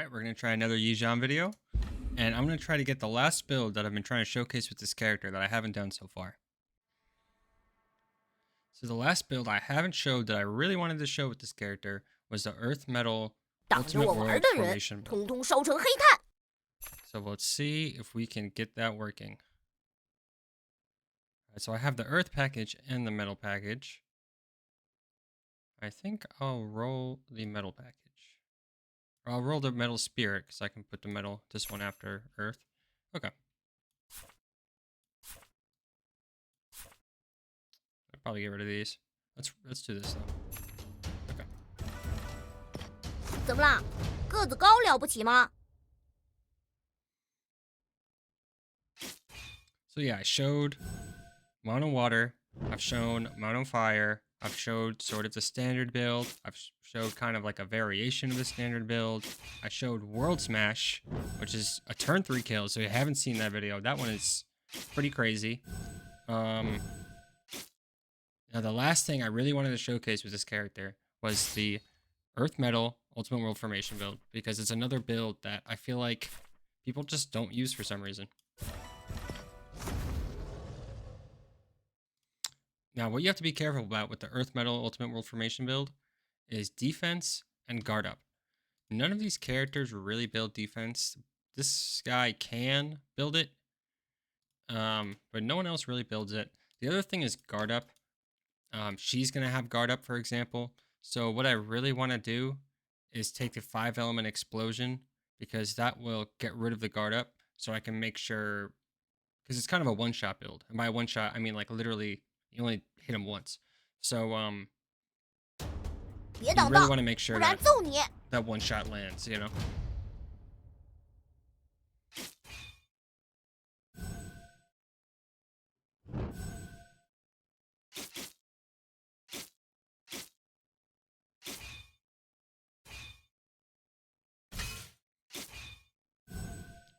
Alright, we're going to try another Xian video. And I'm going to try to get the last build that I've been trying to showcase with this character that I haven't done so far. So the last build I haven't showed that I really wanted to show with this character was the Earth Metal Ultimate World Formation build. So let's see if we can get that working. Alright, so I have the Earth package and the Metal package. I think I'll roll the Metal package. Or I'll roll the Metal Spirit because I can put the Metal, this one after Earth. Okay. I'll probably get rid of these. Let's do this though. Okay. 怎么啦？个子高了不起吗？ So yeah, I showed Mono Water, I've shown Mono Fire, I've showed sort of the standard build, I've showed kind of like a variation of the standard build, I showed World Smash, which is a turn 3 kill, so if you haven't seen that video, that one is pretty crazy. Now the last thing I really wanted to showcase with this character was the Earth Metal Ultimate World Formation build, because it's another build that I feel like people just don't use for some reason. Now, what you have to be careful about with the Earth Metal Ultimate World Formation build is defense and guard up. None of these characters really build defense. This guy can build it, but no one else really builds it. The other thing is guard up. She's going to have guard up, for example. So what I really want to do is take the 5-element explosion, because that will get rid of the guard up, so I can make sure, because it's kind of a one-shot build. And by one shot, I mean like literally you only hit him once. So you really want to make sure that that one shot lands, you know?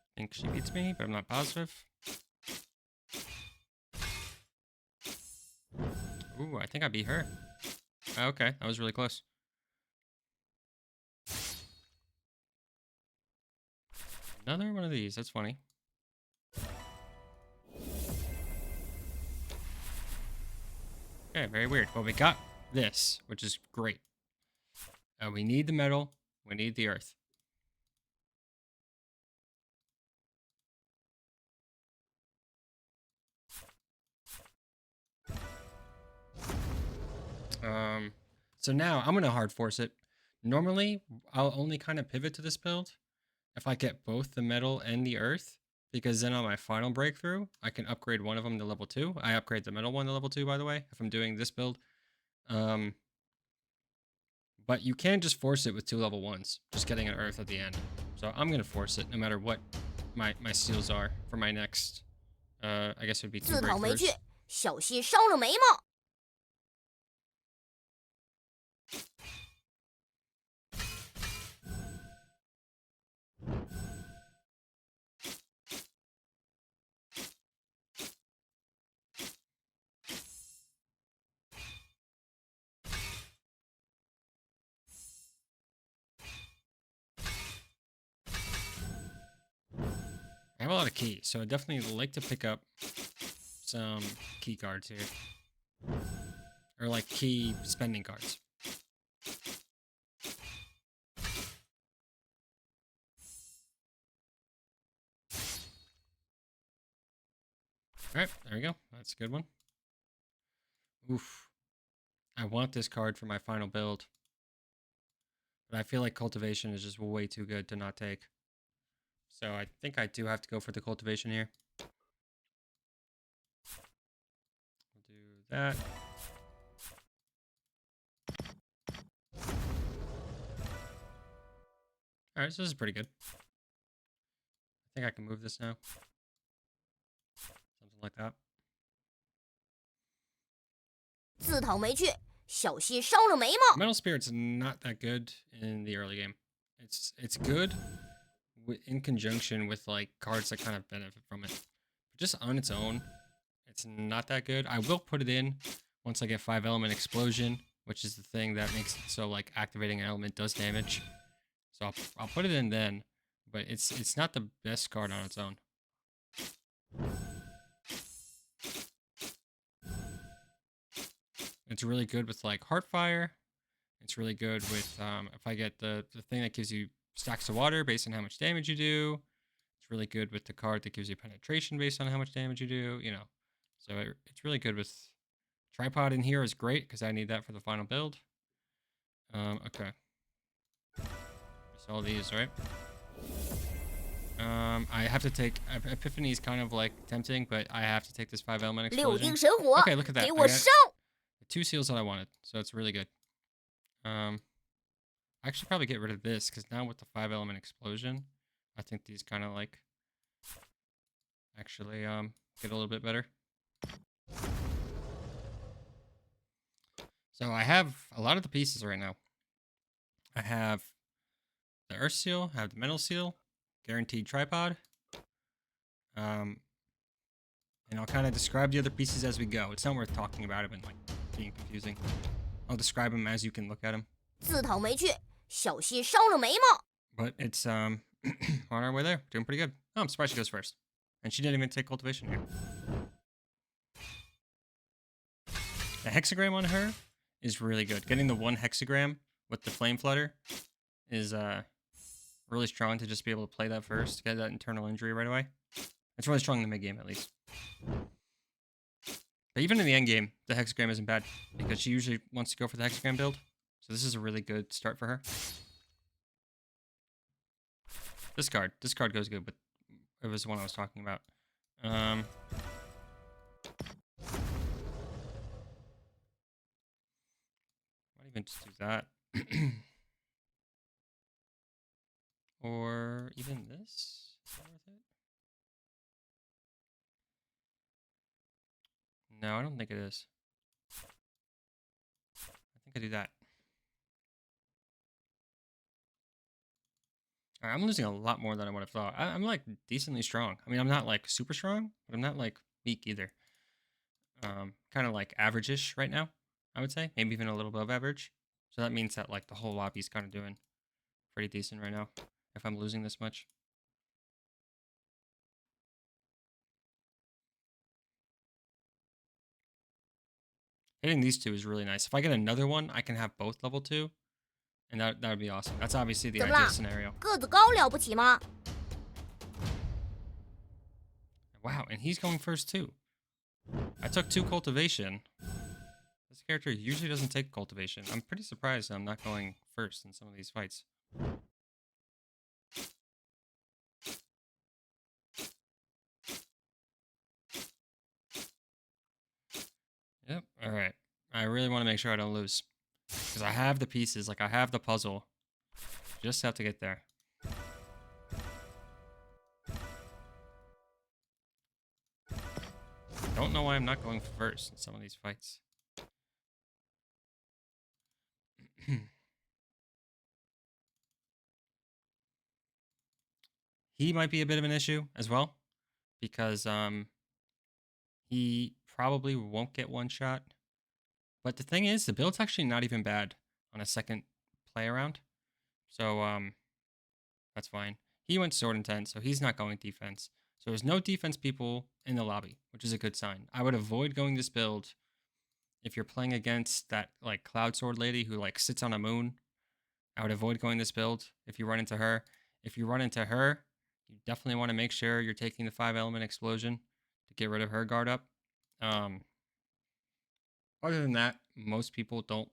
I think she beats me, but I'm not positive. Ooh, I think I beat her. Okay, that was really close. Another one of these, that's funny. Okay, very weird. Well, we got this, which is great. We need the metal, we need the earth. So now I'm gonna hard force it. Normally, I'll only kind of pivot to this build if I get both the metal and the earth, because then on my final breakthrough, I can upgrade one of them to level 2. I upgrade the metal one to level 2, by the way, if I'm doing this build. But you can just force it with 2 level 1s, just getting an earth at the end. So I'm gonna force it no matter what my steals are for my next, I guess it would be 2 breakthroughs. 小心烧了眉毛。 I have a lot of keys, so I definitely like to pick up some key cards here. Or like key spending cards. Alright, there we go. That's a good one. Oof. I want this card for my final build. But I feel like Cultivation is just way too good to not take. So I think I do have to go for the Cultivation here. We'll do that. Alright, so this is pretty good. I think I can move this now. Something like that. 自讨没趣，小心烧了眉毛。 Metal Spirit's not that good in the early game. It's good in conjunction with like cards that kind of benefit from it. But just on its own, it's not that good. I will put it in once I get 5-element explosion, which is the thing that makes it so like activating an element does damage. So I'll put it in then, but it's not the best card on its own. It's really good with like Heartfire. It's really good with if I get the thing that gives you stacks of water based on how much damage you do. It's really good with the card that gives you penetration based on how much damage you do. So it's really good with tripod in here is great because I need that for the final build. Okay. That's all these, right? I have to take Epiphany is kind of like tempting, but I have to take this 5 element 六 explosion. 定神火， Okay, look at that. 给 I 我 got 烧！ 2 seals that I wanted, so it's really good. I should probably get rid of this because now with the 5 element explosion, I think these kind of like actually get a little bit better. So I have a lot of the pieces right now. I have the earth seal, I have the metal seal, guaranteed tripod. And I'll kind of describe the other pieces as we go. It's not worth talking about them and like being confusing. I'll describe them as you can look at them. 自讨没趣，小心烧了眉毛。 But it's on our way there. Doing pretty good. Oh, I'm surprised she goes first. And she didn't even take cultivation here. The hexagram on her is really good. Getting the 1 hexagram with the flame flutter is really strong to just be able to play that first. Get that internal injury right away. It's really strong in the mid game at least. But even in the end game, the hexagram isn't bad because she usually wants to go for the hexagram build. So this is a really good start for her. This card goes good, but it was the one I was talking about. Might even just do that. Or even this? Is that worth it? No, I don't think it is. I think I do that. All right, I'm losing a lot more than I would have thought. I'm like decently strong. I mean, I'm not like super strong, but I'm not like weak either. Kind of like average-ish right now, I would say. Maybe even a little above average. So that means that like the whole lobby's kind of doing pretty decent right now if I'm losing this much. Hitting these two is really nice. If I get another one, I can have both level 2. And that would be awesome. That's obviously the 怎么 ideal 啦？ scenario. 个子高了不起吗？ Wow, and he's going first too. I took 2 cultivation. This character usually doesn't take cultivation. I'm pretty surprised I'm not going first in some of these fights. Yep, alright. I really want to make sure I don't lose. Because I have the pieces, like I have the puzzle. Just have to get there. Don't know why I'm not going first in some of these fights. He might be a bit of an issue as well. Because he probably won't get one shot. But the thing is, the build's actually not even bad on a second play around. So that's fine. He went sword intent, so he's not going defense. So there's no defense people in the lobby, which is a good sign. I would avoid going this build if you're playing against that like cloud sword lady who like sits on a moon. I would avoid going this build if you run into her. If you run into her, you definitely want to make sure you're taking the 5-element explosion to get rid of her guard up. Other than that, most people don't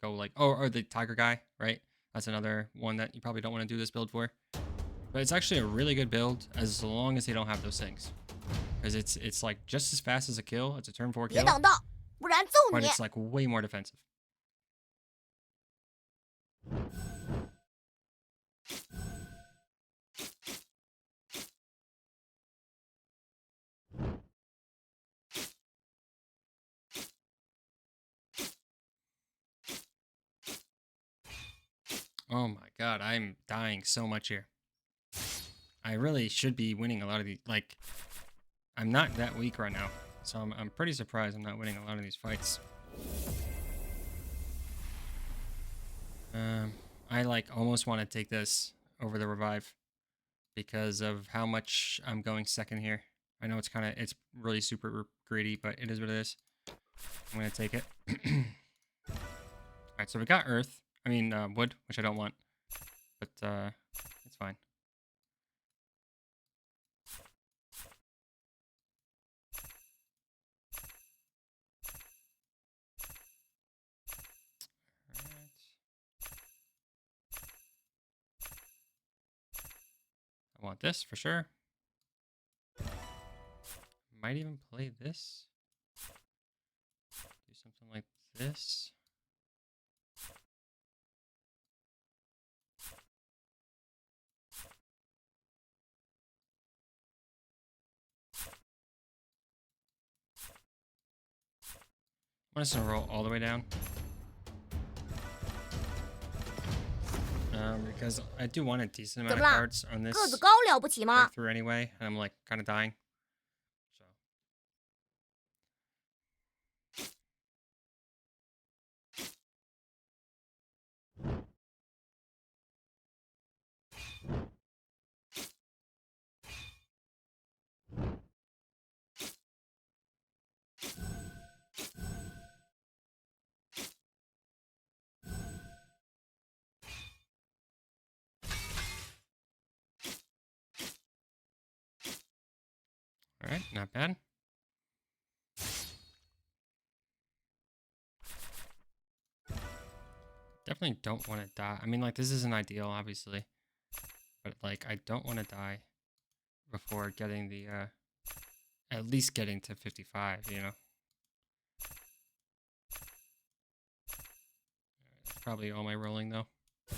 go like, oh, or the tiger guy, right? That's another one that you probably don't want to do this build for. But it's actually a really good build as long as they don't have those things. Because it's like just as fast as a kill. It's a turn 4 别 kill. 挡道，不然揍 But 你！ it's like way more defensive. Oh my god, I'm dying so much here. I really should be winning a lot of these. Like, I'm not that weak right now. So I'm pretty surprised I'm not winning a lot of these fights. I like almost want to take this over the revive because of how much I'm going second here. I know it's really super greedy, but it is what it is. I'm gonna take it. All right, so we got earth. I mean wood, which I don't want, but it's fine. All right. I want this for sure. Might even play this. Do something like this. I'm just gonna roll all the way down. Because I do want a decent amount of cards on this 个子高了不起吗？ breakthrough anyway, and I'm like kind of dying. So all right, not bad. Definitely don't want to die. I mean, like, this isn't ideal, obviously. But, like, I don't want to die before getting the, at least getting to 55, you know? That's probably all my rolling, though. I'm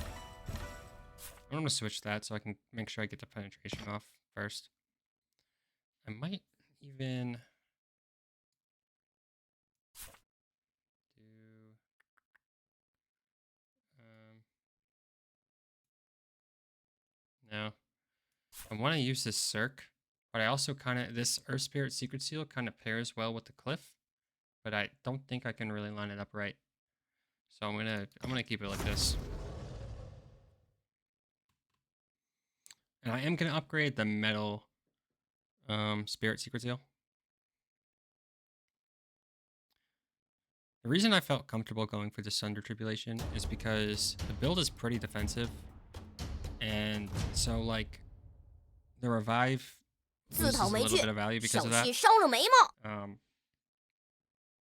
going to switch that so I can make sure I get the penetration off first. I might even do... no. I want to use this Cirque, but I also kind of... This Earth Spirit Secret Seal kind of pairs well with the Cliff, but I don't think I can really line it up right. So I'm gonna keep it like this. And I am gonna upgrade the metal Spirit Secret Seal. The reason I felt comfortable going for the Sunder Tribulation is because the build is pretty defensive. And so like the revive 自 loses 讨 a 没 little 趣 bit of value， because 手 of that. 心烧了眉毛。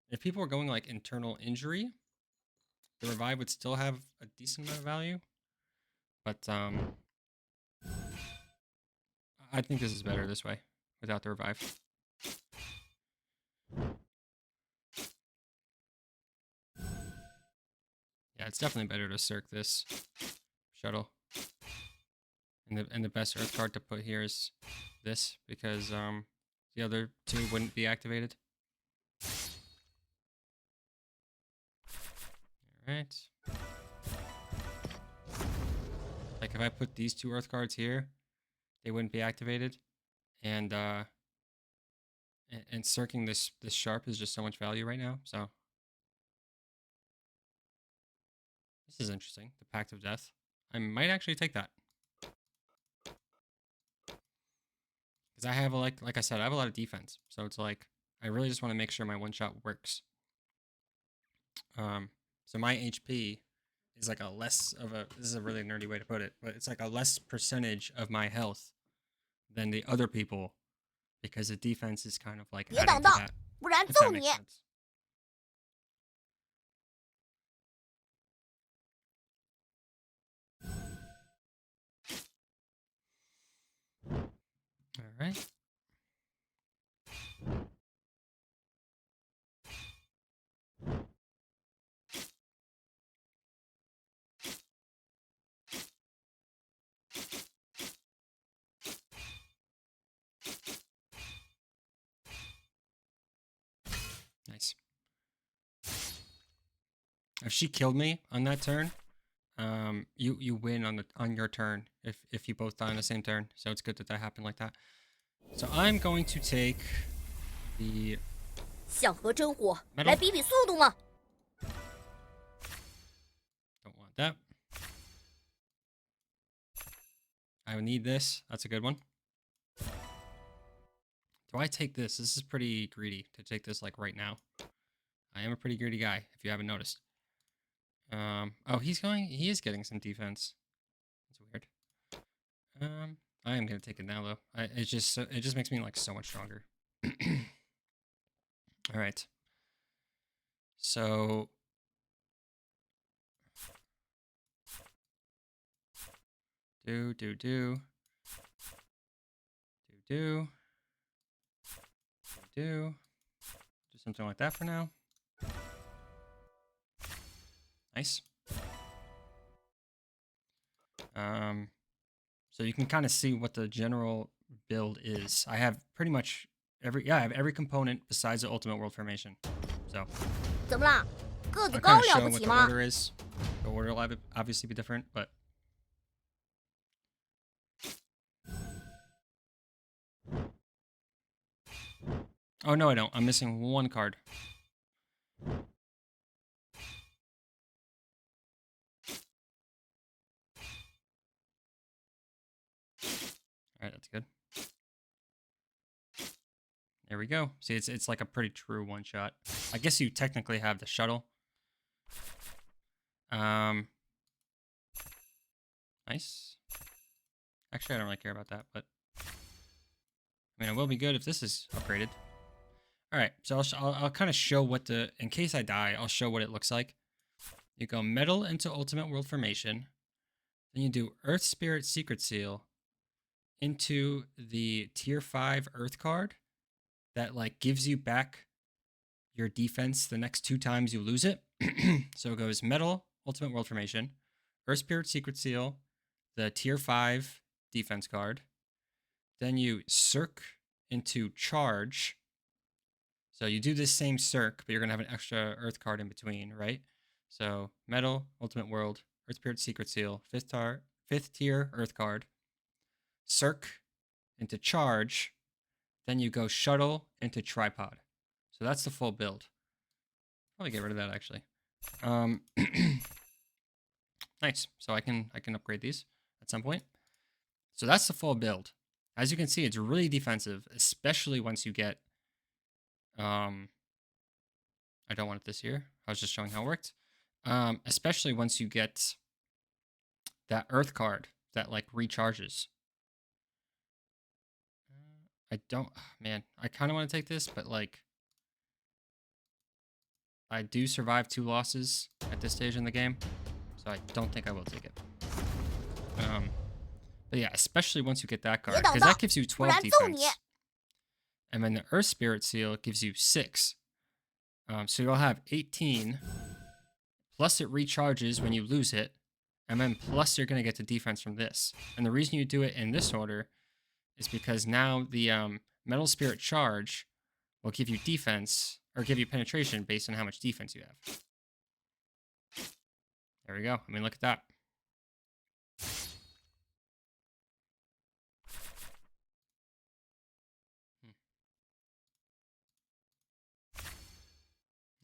If people were going like internal injury, the revive would still have a decent amount of value. But I think this is better this way without the revive. Yeah, it's definitely better to Cirque this shuttle. And the best Earth card to put here is this, because the other two wouldn't be activated. Alright. Like if I put these two Earth cards here, they wouldn't be activated. And circling this sharp is just so much value right now, so this is interesting. The Pact of Death. I might actually take that. Because I have like I said, I have a lot of defense. So it's like I really just want to make sure my one shot works. So my HP is like a less of a, this is a really nerdy way to put it, but it's like a less percentage of my health than the other people, because the defense is kind of like 别 adding 挡 to 道， that. 不然 If 揍 that 你 makes！ sense. All right. Nice. If she killed me on that turn, you win on your turn if you both die on the same turn. So it's good that happened like that. So I'm going to take the 想和真火 metal. 来比比速度吗？ Don't want that. I would need this. That's a good one. Do I take this? This is pretty greedy to take this like right now. I am a pretty greedy guy, if you haven't noticed. Oh, he is getting some defense. That's weird. I am gonna take it now though. It just makes me like so much stronger. All right. So do do do something like that for now. Nice. So you can kind of see what the general build is. I have pretty much I have every component besides the Ultimate World Formation. So 怎么啦？个子 I'll 高 kind of 了 show 不 what 起 the 吗？ order is. The order will obviously be different, but oh no, I don't. I'm missing one card. All right, that's good. There we go. See, it's like a pretty true one shot. I guess you technically have the shuttle. Nice. Actually, I don't really care about that, but I mean, it will be good if this is upgraded. All right, so I'll kind of show what in case I die, I'll show what it looks like. You go metal into Ultimate World Formation. Then you do Earth Spirit Secret Seal into the tier 5 Earth card that like gives you back your defense the next 2 times you lose it. So it goes metal, Ultimate World Formation, Earth Spirit Secret Seal, the tier 5 defense card. Then you circ into charge. So you do this same circ, but you're going to have an extra Earth card in between, right? So metal, Ultimate World, Earth Spirit Secret Seal, 5th tier Earth card, circ into charge, then you go shuttle into tripod. So that's the full build. Probably get rid of that actually. Nice. So I can upgrade these at some point. So that's the full build. As you can see, it's really defensive, especially once you get I don't want it this year. I was just showing how it worked. Especially once you get that Earth card that like recharges. I don't, man, I kind of want to take this, but like, I do survive 2 losses at this stage in the game, so I don't think I will take it. But yeah, especially once you get that card, because that gives you 12 defense. And then the Earth Spirit Seal gives you 6. So you'll have 18, plus it recharges when you lose it, and then plus you're going to get the defense from this. And the reason you do it in this order is because now the Metal Spirit Charge will give you defense, or give you penetration based on how much defense you have. There we go. I mean, look at that.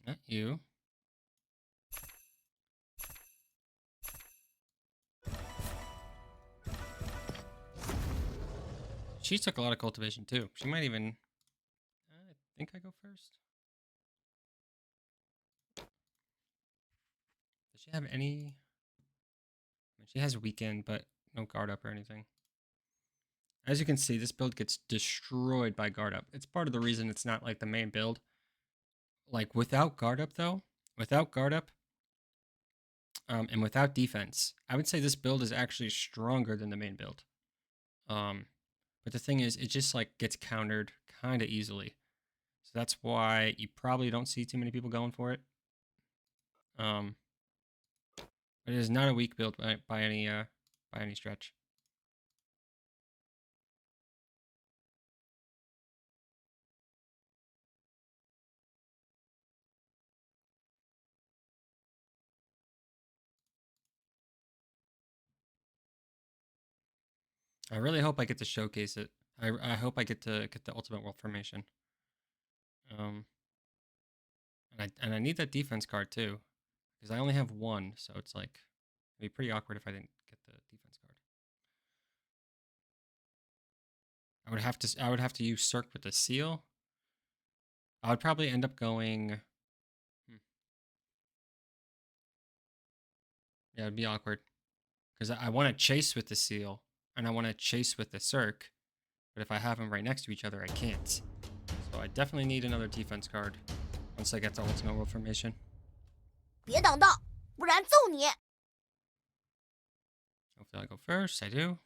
Not you. She took a lot of cultivation too. She might even. I think I go first. Does she have any? I mean, she has weekend, but no guard up or anything. As you can see, this build gets destroyed by guard up. It's part of the reason it's not like the main build. Like without guard up though, without guard up, and without defense, I would say this build is actually stronger than the main build. But the thing is, it just like gets countered kind of easily. So that's why you probably don't see too many people going for it. But it is not a weak build by any stretch. I really hope I get to showcase it. I hope I get to get the Ultimate World Formation. And I need that defense card too, because I only have one, so it's like it'd be pretty awkward if I didn't get the defense card. I would have to use Cirque with the seal. I would probably end up going. Yeah, it'd be awkward because I want to chase with the seal and I want to chase with the Cirque, but if I have them right next to each other, I can't. So I definitely need another defense card once I get to Ultimate World Formation. 别挡道，不然揍你！Hopefully I go first. I do.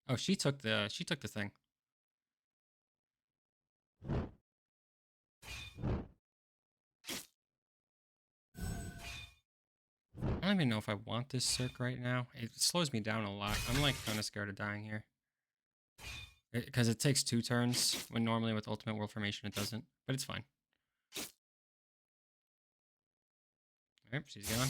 Oh, she took the thing. I don't even know if I want this Cirque right now. It slows me down a lot. I'm like kind of scared of dying here. Because it takes 2 turns, when normally with Ultimate World Formation it doesn't. But it's fine. Alright, she's gone.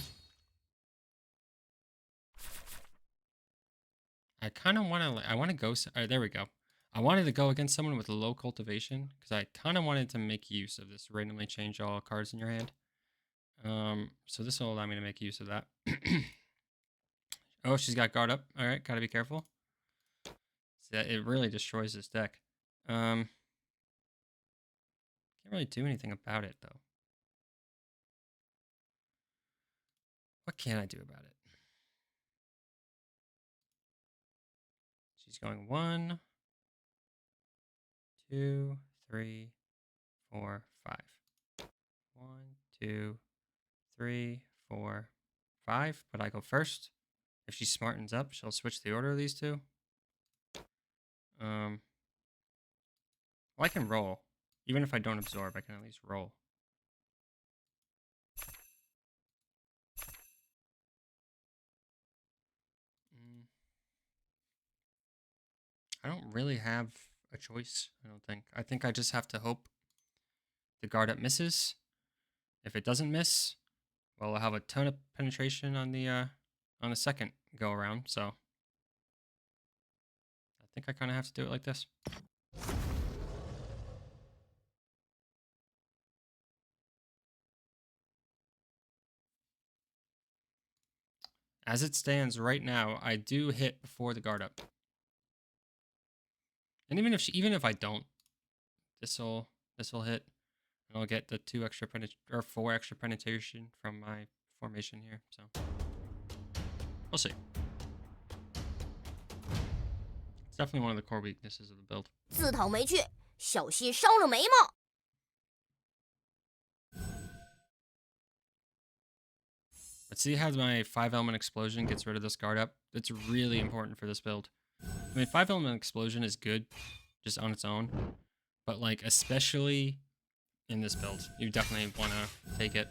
I kind of want to... I want to go... there we go. I wanted to go against someone with low cultivation, because I kind of wanted to make use of this randomly change all cards in your hand. So this will allow me to make use of that. Oh, she's got guard up. Alright, gotta be careful. So it really destroys this deck. Can't really do anything about it, though. What can I do about it? She's going 1, 2, 3, 4, 5. 1, 2, 3, 4, 5. But I go first. If she smartens up, she'll switch the order of these two. Well, I can roll. Even if I don't absorb, I can at least roll. I don't really have a choice, I don't think. I think I just have to hope the guard up misses. If it doesn't miss, well, I'll have a ton of penetration on the second go around, so I think I kind of have to do it like this. As it stands right now, I do hit before the guard up. And even if I don't, this'll hit, and I'll get the 4 extra penetration from my formation here. So we'll see. It's definitely one of the core weaknesses of the build. 自讨没趣，小心伤了眉毛。Let's see how my 5-element explosion gets rid of this guard up. That's really important for this build. I mean, 5-element explosion is good just on its own, but like especially in this build, you definitely want to take it.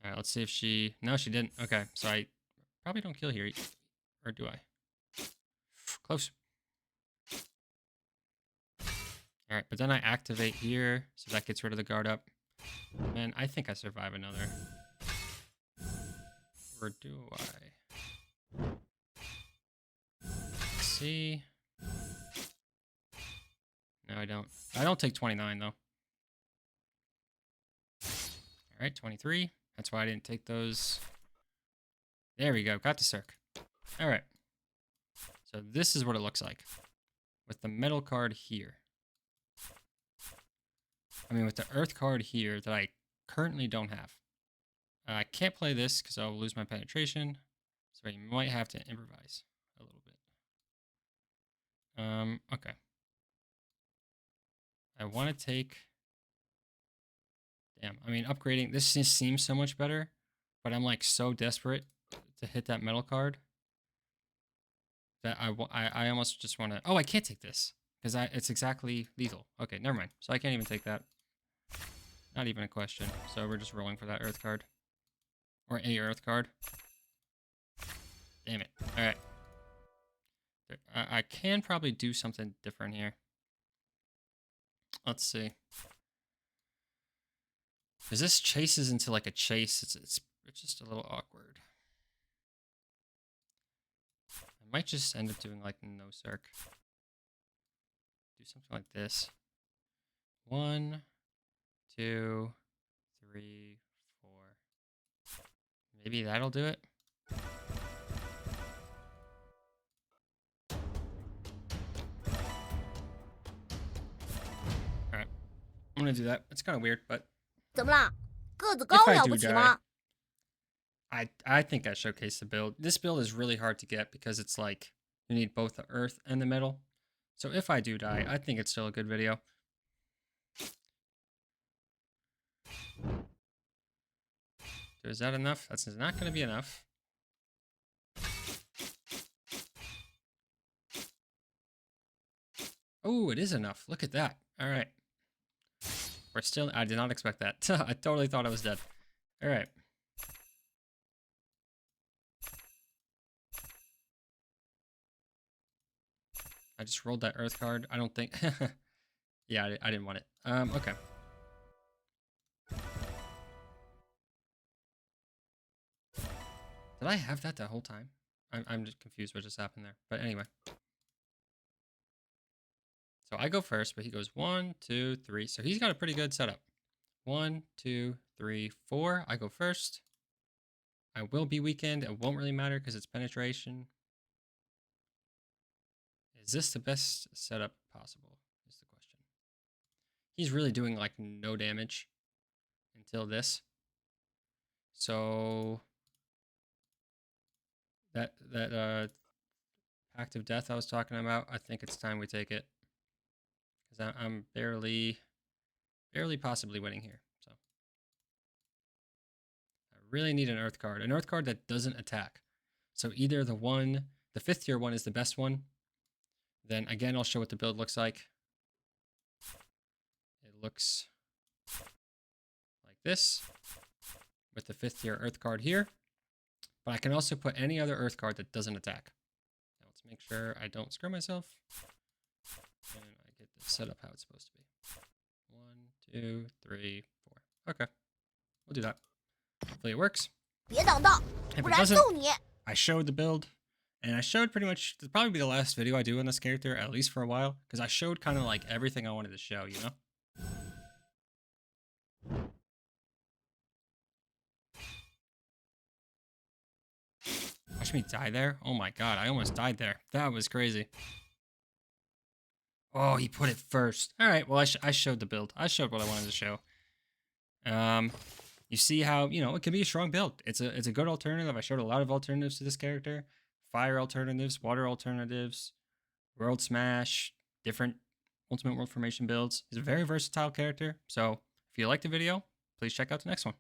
All right, let's see if she... No, she didn't. Okay, so I probably don't kill here. Or do I? Close. All right, but then I activate here, so that gets rid of the guard up. Man, I think I survive another. Or do I? Let's see. No, I don't. I don't take 29, though. All right, 23. That's why I didn't take those. There we go. Got the Cirque. All right. So this is what it looks like with the metal card here. I mean, with the earth card here that I currently don't have. I can't play this because I'll lose my penetration. So you might have to improvise a little bit. Okay. I want to take... Damn, I mean, upgrading... This just seems so much better, but I'm like so desperate to hit that metal card that I almost just want to... Oh, I can't take this because it's exactly lethal. Okay, never mind. So I can't even take that. Not even a question. So we're just rolling for that earth card. Or a earth card. Damn it. Alright. I can probably do something different here. Let's see. Because this chases into like a chase. It's just a little awkward. I might just end up doing like no Cirque. Do something like this. 1, 2, 3, 4. Maybe that'll do it. I'm gonna do that. It's kind of weird, but 怎么啦？个子 if 高 I 了 do 不起 die, 吗？I think I showcased the build. This build is really hard to get because it's like you need both the earth and the metal. So if I do die, I think it's still a good video. Is that enough? That's not going to be enough. Oh, it is enough. Look at that. All right. We're still... I did not expect that. I totally thought I was dead. All right. I just rolled that earth card. I don't think... yeah, I didn't want it. Okay. Did I have that the whole time? I'm just confused what just happened there. But anyway. So I go first, but he goes 1, 2, 3. So he's got a pretty good setup. 1, 2, 3, 4. I go first. I will be weakened. It won't really matter because it's penetration. Is this the best setup possible? Is the question. He's really doing like no damage until this. So that Pact of Death I was talking about, I think it's time we take it. Because I'm barely possibly winning here. So I really need an Earth card. An Earth card that doesn't attack. So either the 5th tier one is the best one. Then again, I'll show what the build looks like. It looks like this with the 5th tier Earth card here. But I can also put any other Earth card that doesn't attack. Now let's make sure I don't screw myself. And I get this set up how it's supposed to be. 1, 2, 3, 4. Okay. We'll do that. Hopefully it works. 别挡道， If 不 it 然 doesn't, 揍你！ I showed the build. And I showed pretty much, it'll probably be the last video I do on this character, at least for a while. Because I showed kind of like everything I wanted to show, you know? Watch me die there. Oh my god, I almost died there. That was crazy. Oh, he put it first. All right, well, I showed the build. I showed what I wanted to show. You see how, you know, it can be a strong build. It's a good alternative. I showed a lot of alternatives to this character. Fire alternatives, water alternatives, world smash, different ultimate world formation builds. He's a very versatile character. So if you liked the video, please check out the next one.